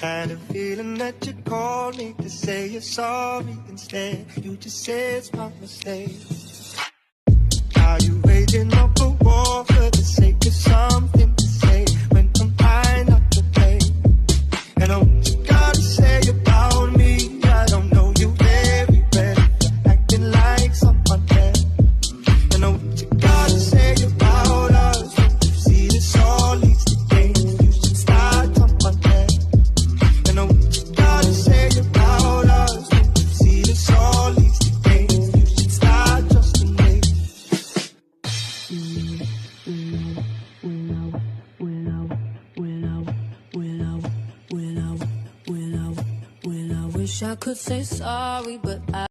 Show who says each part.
Speaker 1: Had a feeling that you called me to say you're sorry. Instead, you just said it's my mistake. Are you waging up a war for the sake of something to say when I'm trying not to play? And oh, what you gotta say about me? I don't know you very well. You're acting like someone else. And oh, what you gotta say about us? You see this all leads to games. You should start someone else. And oh, what you gotta say about us? You see this all leads to games. You should start just a name.
Speaker 2: Wish I could say sorry, but I